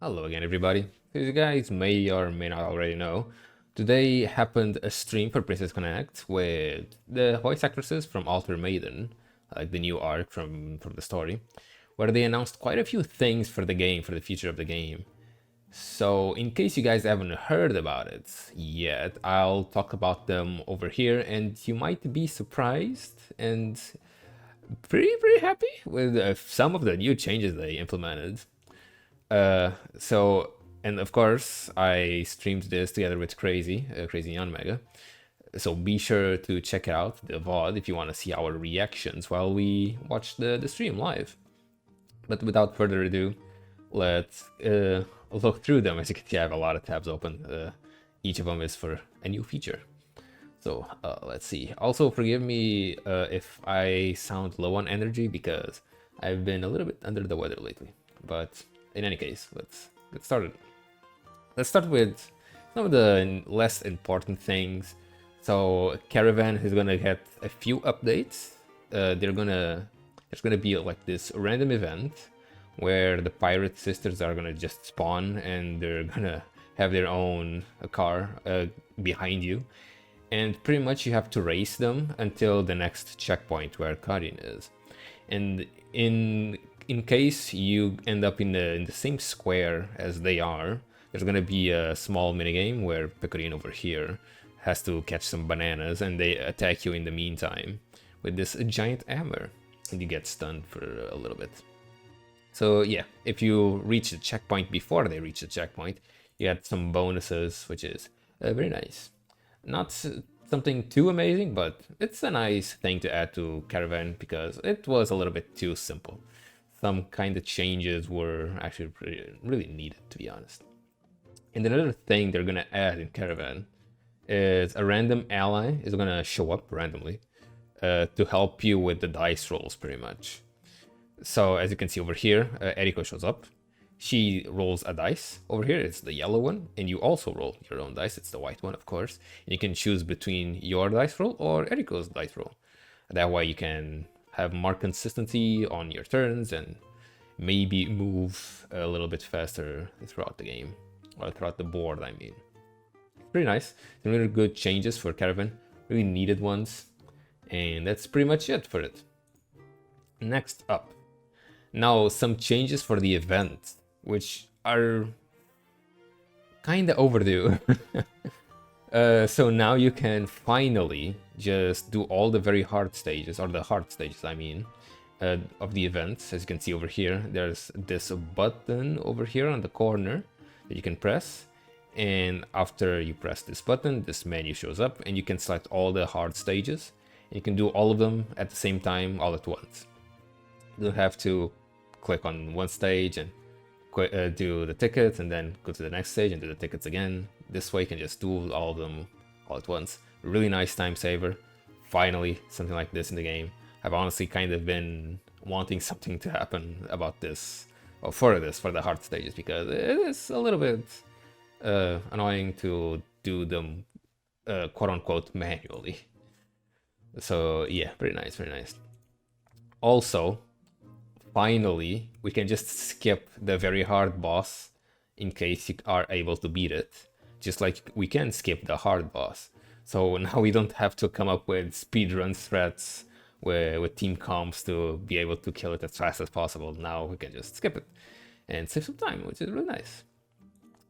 Hello again, everybody. As you guys may or may not already know, today happened a stream for Princess Connect with the voice actresses from Alter Maiden, like the new arc from the story, where they announced quite a few things for the game, for the future of the game. So, in case you guys haven't heard about it yet, I'll talk about them over here, and you might be surprised and pretty happy with some of the new changes they implemented. So, and of course, I streamed this together with Crazy Neon Mega. So be sure to check out the VOD if you want to see our reactions while we watch the stream live. But without further ado, let's look through them. As you can see, I have a lot of tabs open. Each of them is for a new feature. So let's see. Also, forgive me if I sound low on energy because I've been a little bit under the weather lately. But in any case, let's get started. Let's start with some of the less important things. So Caravan is gonna get a few updates. There's gonna be like this random event where the pirate sisters are gonna just spawn and they're gonna have their own car behind you, and pretty much you have to race them until the next checkpoint where Karin is. And in case you end up in the same square as they are, there's gonna be a small minigame where Pecorino over here has to catch some bananas and they attack you in the meantime with this giant hammer, and you get stunned for a little bit. So yeah, if you reach the checkpoint before they reach the checkpoint, you get some bonuses, which is very nice. Not something too amazing, but it's a nice thing to add to Caravan because it was a little bit too simple. Some kind of changes were actually really needed, to be honest. And another thing they're gonna add in Caravan is a random ally is gonna show up randomly to help you with the dice rolls, pretty much. So as you can see over here, Eriko shows up. She rolls a dice. Over here, it's the yellow one, and you also roll your own dice. It's the white one, of course. And you can choose between your dice roll or Eriko's dice roll. That way you can have more consistency on your turns and maybe move a little bit faster throughout the game, or throughout the board, I mean. Pretty nice. Some really good changes for Caravan, really needed ones, and that's pretty much it for it. Next up, now some changes for the event, which are kinda overdue. So now you can finally just do all the very hard stages, or the hard stages, I mean, of the events. As you can see over here, there's this button over here on the corner that you can press. And after you press this button, this menu shows up and you can select all the hard stages. And you can do all of them at the same time, all at once. You don't have to click on one stage and do the tickets and then go to the next stage and do the tickets again. This way you can just do all of them all at once. Really nice time saver. Finally, something like this in the game. I've honestly kind of been wanting something to happen about this, or for the hard stages, because it is a little bit annoying to do them quote-unquote manually. So yeah, pretty nice, very nice. Also, finally, we can just skip the very hard boss in case you are able to beat it, just like we can skip the hard boss. So now we don't have to come up with speedrun threats with team comps to be able to kill it as fast as possible. Now we can just skip it and save some time, which is really nice.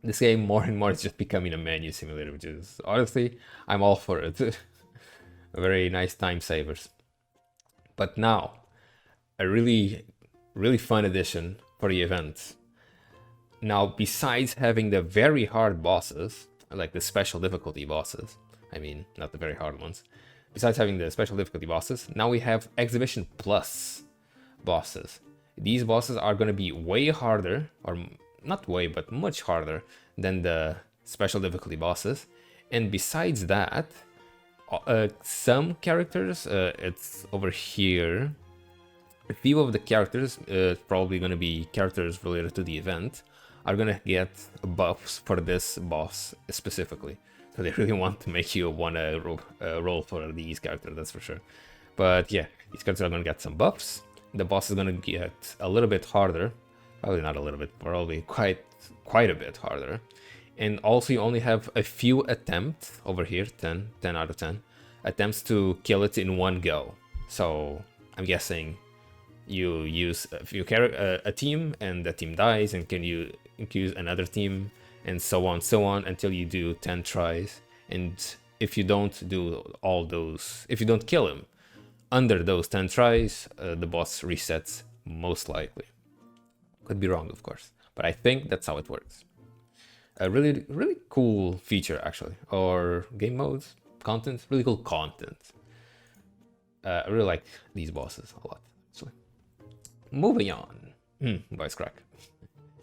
This game more and more is just becoming a menu simulator, which is, honestly, I'm all for it. Very nice time savers. But now, a really fun addition for the event. Now, besides having the very hard bosses, like the special difficulty bosses, I mean, not the very hard ones, besides having the special difficulty bosses, now we have Exhibition Plus bosses. These bosses are going to be way harder, or not way, but much harder than the special difficulty bosses. And besides that, some characters, it's over here, a few of the characters, probably going to be characters related to the event, are going to get buffs for this boss specifically. So they really want to make you want to roll for these characters, that's for sure. But yeah, these characters are going to get some buffs. The boss is going to get a little bit harder. Probably not a little bit, probably quite a bit harder. And also you only have a few attempts over here, 10 out of 10 attempts to kill it in one go. So I'm guessing you use, if you carry a team and the team dies, and can you use another team, and so on until you do 10 tries. And if you don't do all those, if you don't kill him under those 10 tries, the boss resets most likely. Could be wrong, of course, but I think that's how it works. A really cool feature, actually, or game modes, content, really cool content. I really like these bosses a lot, actually. Moving on. Voice crack.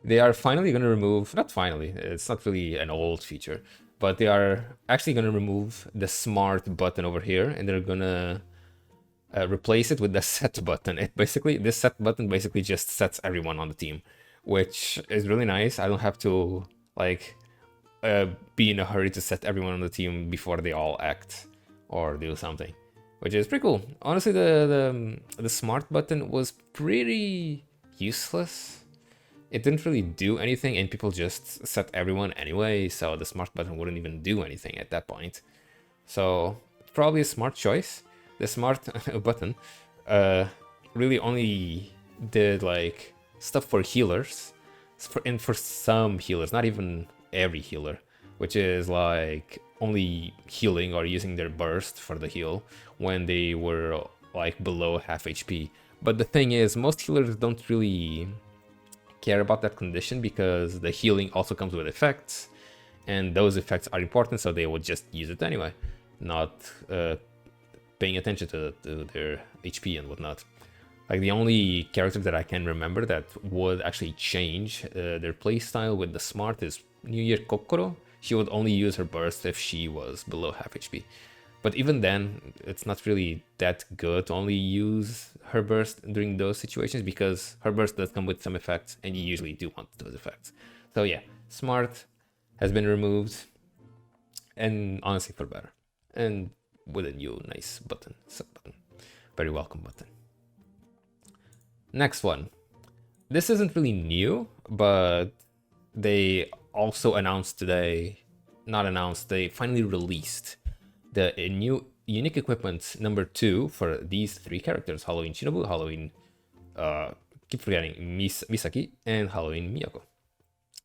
They are finally going to remove, not finally, it's not really an old feature, but they are actually going to remove the smart button over here, and they're going to replace it with the set button. This set button basically just sets everyone on the team, which is really nice. I don't have to like be in a hurry to set everyone on the team before they all act or do something, which is pretty cool. Honestly, the smart button was pretty useless. It didn't really do anything, and people just set everyone anyway, so the smart button wouldn't even do anything at that point. So probably a smart choice. The smart button really only did like stuff for healers, and for some healers, not even every healer, which is like only healing or using their burst for the heal when they were like below half HP. But the thing is, most healers don't really care about that condition because the healing also comes with effects, and those effects are important, so they would just use it anyway, not paying attention to their HP and whatnot. Like the only character that I can remember that would actually change their playstyle with the smart is New Year Kokuro. She would only use her burst if she was below half HP. But even then, it's not really that good to only use her burst during those situations, because her burst does come with some effects, and you usually do want those effects. So yeah, smart has been removed, and honestly for better. And with a new nice button, sub button. Very welcome button. Next one. This isn't really new, but they also announced today, not announced, they finally released the new unique equipment number 2 for these 3 characters: Halloween Shinobu, Halloween, keep forgetting Misaki, and Halloween Miyako.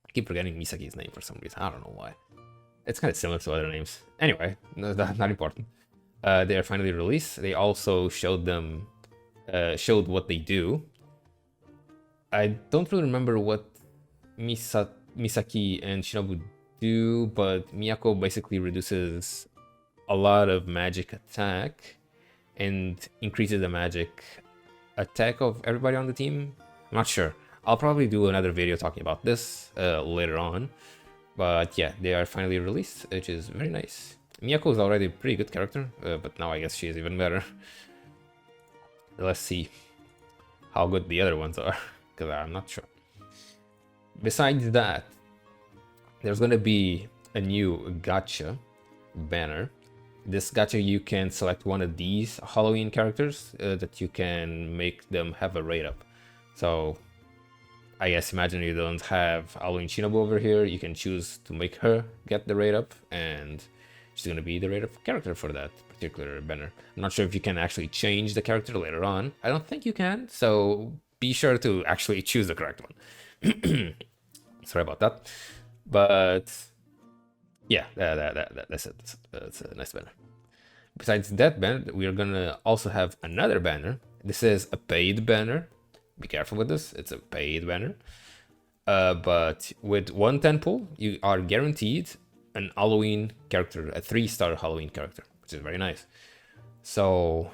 I keep forgetting Misaki's name for some reason, I don't know why. It's kind of similar to other names. Anyway, not important. They are finally released. They also showed what they do. I don't really remember what Misaki and Shinobu do, but Miyako basically reduces a lot of magic attack and increases the magic attack of everybody on the team. I'm not sure. I'll probably do another video talking about this later on. But yeah, they are finally released, which is very nice. Miyako is already a pretty good character, but now I guess she is even better. Let's see how good the other ones are, because I'm not sure. Besides that, there's going to be a new gacha banner. This gacha, you can select one of these Halloween characters that you can make them have a rate up. So I guess imagine you don't have Halloween Shinobu over here, you can choose to make her get the rate up, and she's going to be the rate up character for that particular banner. I'm not sure if you can actually change the character later on. I don't think you can, so be sure to actually choose the correct one. Sorry about that. But yeah, that's it. That's a nice banner. Besides that banner, we are gonna also have another banner. This is a paid banner. Be careful with this. It's a paid banner. But with 110 pull, you are guaranteed an Halloween character, a 3-star Halloween character, which is very nice. So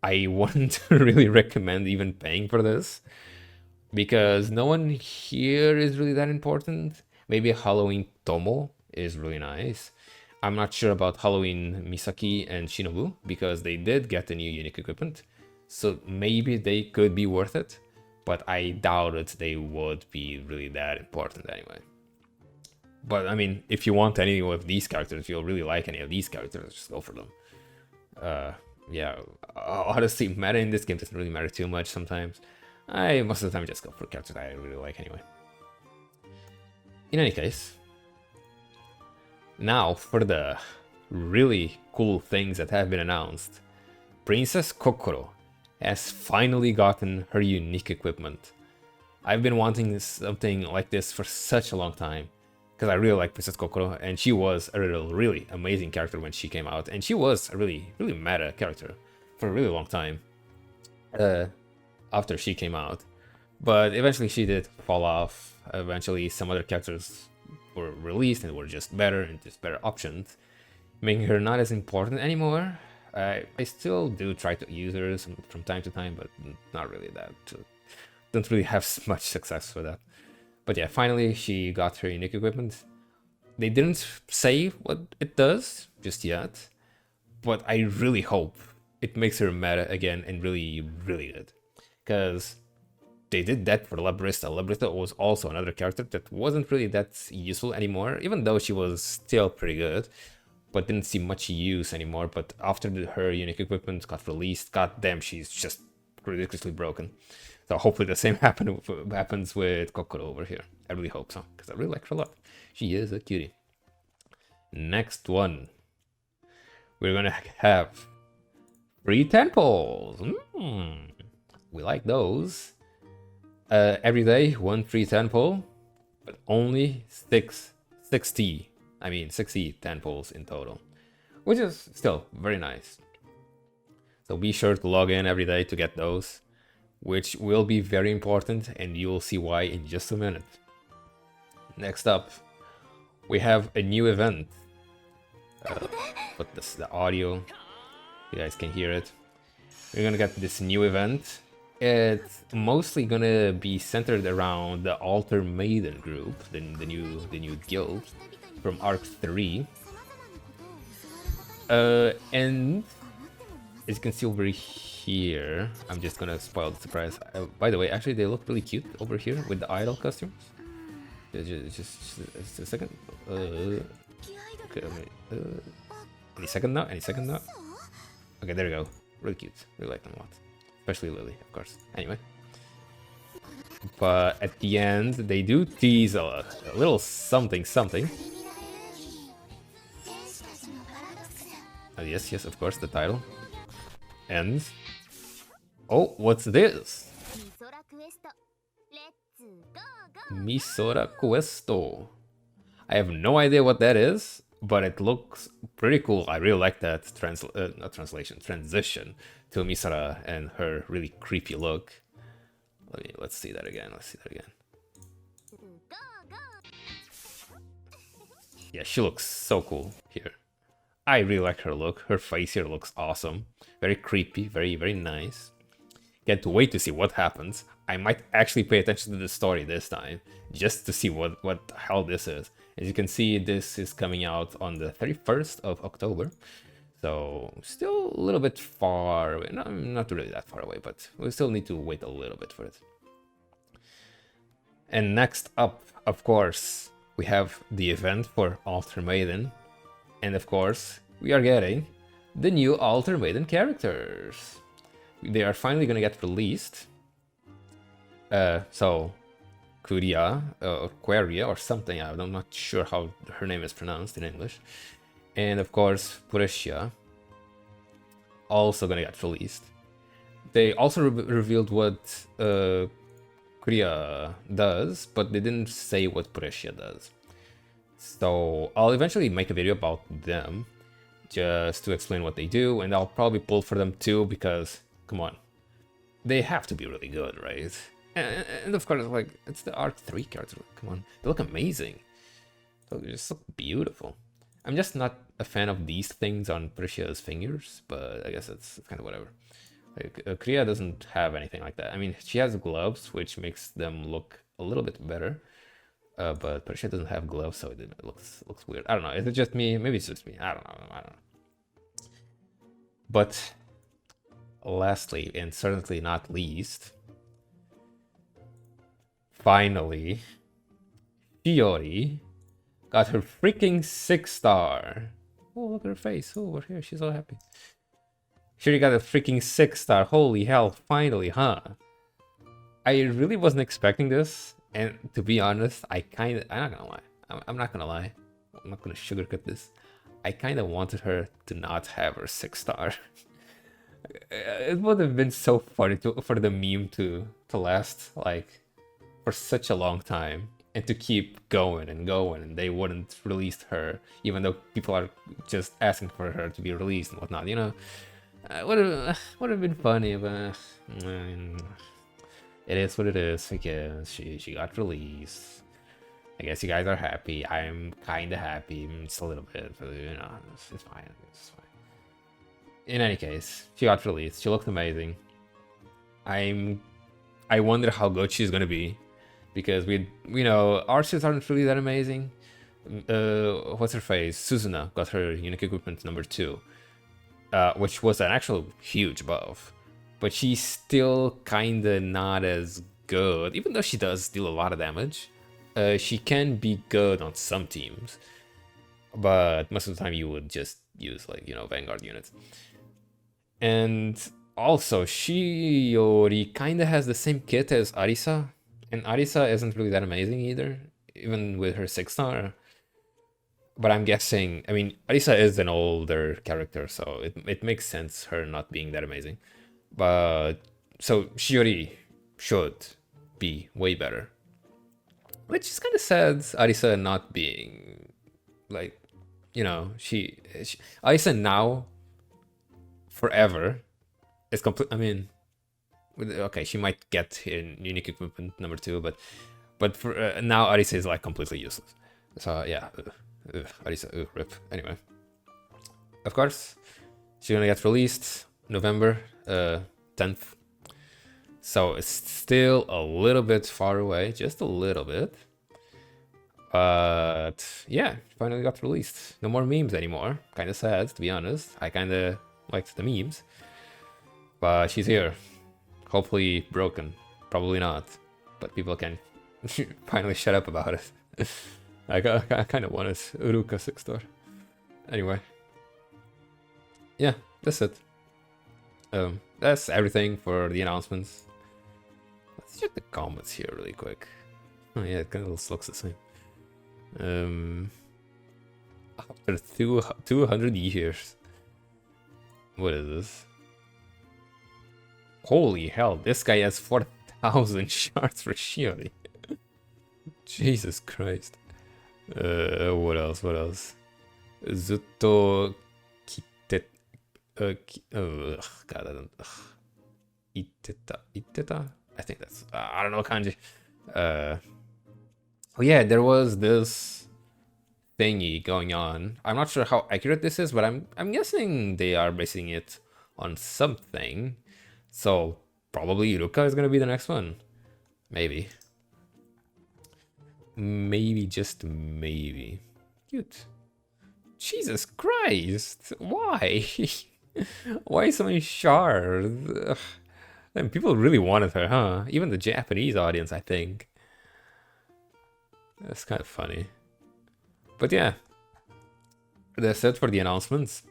I wouldn't really recommend even paying for this, because no one here is really that important. Maybe Halloween Tomo is really nice. I'm not sure about Halloween Misaki and Shinobu, because they did get a new unique equipment. So maybe they could be worth it, but I doubt it they would be really that important anyway. But I mean, if you want any of these characters, if you really like any of these characters, just go for them. Yeah, honestly, meta in this game doesn't really matter too much sometimes. I most of the time just go for characters I really like anyway. In any case, now for the really cool things that have been announced. Princess Kokuro has finally gotten her unique equipment. I've been wanting something like this for such a long time, because I really like Princess Kokoro, and she was a really amazing character when she came out, and she was a really meta character for a really long time after she came out. But eventually she did fall off. Eventually some other characters were released and were just better and just better options, making her not as important anymore. I still do try to use her from time to time, but not really that. Don't really have much success with that. But yeah, finally she got her unique equipment. They didn't say what it does just yet, but I really hope it makes her meta again and really good. Because they did that for Labrista. Labrista was also another character that wasn't really that useful anymore, even though she was still pretty good, but didn't see much use anymore. But after her unique equipment got released, goddamn, she's just ridiculously broken. So hopefully the same happens with Kokoro over here. I really hope so, because I really like her a lot. She is a cutie. Next one. We're gonna have free temples. We like those. Every day, one free temple, but only 60 temples in total, which is still very nice. So be sure to log in every day to get those, which will be very important, and you'll see why in just a minute. Next up, we have a new event. Put the audio, you guys can hear it. We're gonna get this new event. It's mostly gonna be centered around the Altar Maiden group, the new guild from Arc 3. And as you can see over here, I'm just gonna spoil the surprise. By the way, actually they look really cute over here with the idol costumes. Just a second. Okay, any second now? Okay, there we go. Really cute. Really like them a lot. Especially Lily, of course. Anyway. But at the end, they do tease a little something. Yes, of course, the title. And... oh, what's this? Misora Questo. I have no idea what that is, but it looks pretty cool. I really like that transition to Misora and her really creepy look. Let's see that again. Yeah, she looks so cool here. I really like her look. Her face here looks awesome. Very creepy, very nice. Can't wait to see what happens. I might actually pay attention to the story this time, just to see what the hell this is. As you can see, this is coming out on the 31st of October. So, still a little bit far away. No, not really that far away, but we still need to wait a little bit for it. And next up, of course, we have the event for Altar Maiden. And of course, we are getting the new Altar Maiden characters. They are finally gonna get released. So, Kuria, or Queria, or something, I'm not sure how her name is pronounced in English. And of course, Puresia, also gonna get released. They also revealed what Kuria does, but they didn't say what Puresia does. So I'll eventually make a video about them, just to explain what they do, and I'll probably pull for them too, because, come on, they have to be really good, right? And of course, like, it's the Arc 3 character, come on, they look amazing. They just look beautiful. I'm just not a fan of these things on Precia's fingers, but I guess it's kind of whatever. Like, Kriya doesn't have anything like that. I mean, she has gloves, which makes them look a little bit better. But Precia doesn't have gloves, so it looks weird. I don't know. Is it just me? Maybe it's just me. I don't know. But lastly, and certainly not least, finally, Shiori got her freaking 6-star. Oh, look at her face. Oh, over here, she's so happy. Shiori got a freaking 6-star. Holy hell, finally, huh? I really wasn't expecting this, and to be honest, I'm not gonna lie. I'm not gonna lie. I'm not gonna sugarcoat this. I kind of wanted her to not have her 6-star. It would have been so funny for the meme to last like for such a long time and to keep going and going, and they wouldn't release her even though people are just asking for her to be released and whatnot. You know, would have been funny, but it is what it is. I guess she got released. I guess you guys are happy. I'm kind of happy, just a little bit, but you know, it's fine. It's fine. In any case, she got released. She looked amazing. I wonder how good she's gonna be, because we know archers aren't really that amazing. What's her face? Suzuna got her unique equipment number 2, which was an actual huge buff, but she's still kinda not as good, even though she does deal a lot of damage. She can be good on some teams, but most of the time you would just use, like, you know, Vanguard units. And also, Shiori kinda has the same kit as Arisa, and Arisa isn't really that amazing either, even with her 6-star. But I'm guessing, I mean, Arisa is an older character, so it makes sense her not being that amazing. But, so Shiori should be way better. Which is kind of sad, Arisa not being, like, you know, Arisa now, forever, is complete. I mean, okay, she might get in unique equipment number 2, but for now, Arisa is like completely useless. So yeah, Arisa, rip. Anyway, of course, she's gonna get released November 10th. So it's still a little bit far away, just a little bit. But yeah, finally got released. No more memes anymore. Kind of sad, to be honest. I kind of liked the memes. But she's here. Hopefully broken. Probably not. But people can finally shut up about it. I kind of wanted Uruka 6-star. Anyway. Yeah, that's it. That's everything for the announcements. Let's check the comments here really quick. Oh yeah, it kind of looks the same. After 200 years. What is this? Holy hell, this guy has 4,000 shards for Shiori. Jesus Christ. What else? What else? Zutto Kite... God, I don't... Iteta? I think that's... I don't know kanji. Oh yeah, there was this thingy going on. I'm not sure how accurate this is, but I'm guessing they are basing it on something. So probably Iruka is gonna be the next one. Maybe. Maybe, just maybe. Cute. Jesus Christ! Why? Why so many shards? Ugh. And people really wanted her, huh? Even the Japanese audience, I think. That's kind of funny. But yeah, that's it for the announcements.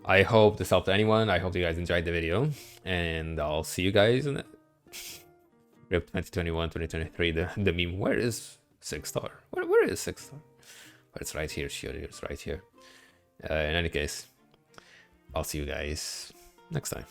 I hope this helped anyone. I hope you guys enjoyed the video. And I'll see you guys in the... RIP 2021, 2023, the meme. Where is 6-star? Where is 6-star? Oh, it's right here, Shiori. It's right here. In any case, I'll see you guys next time.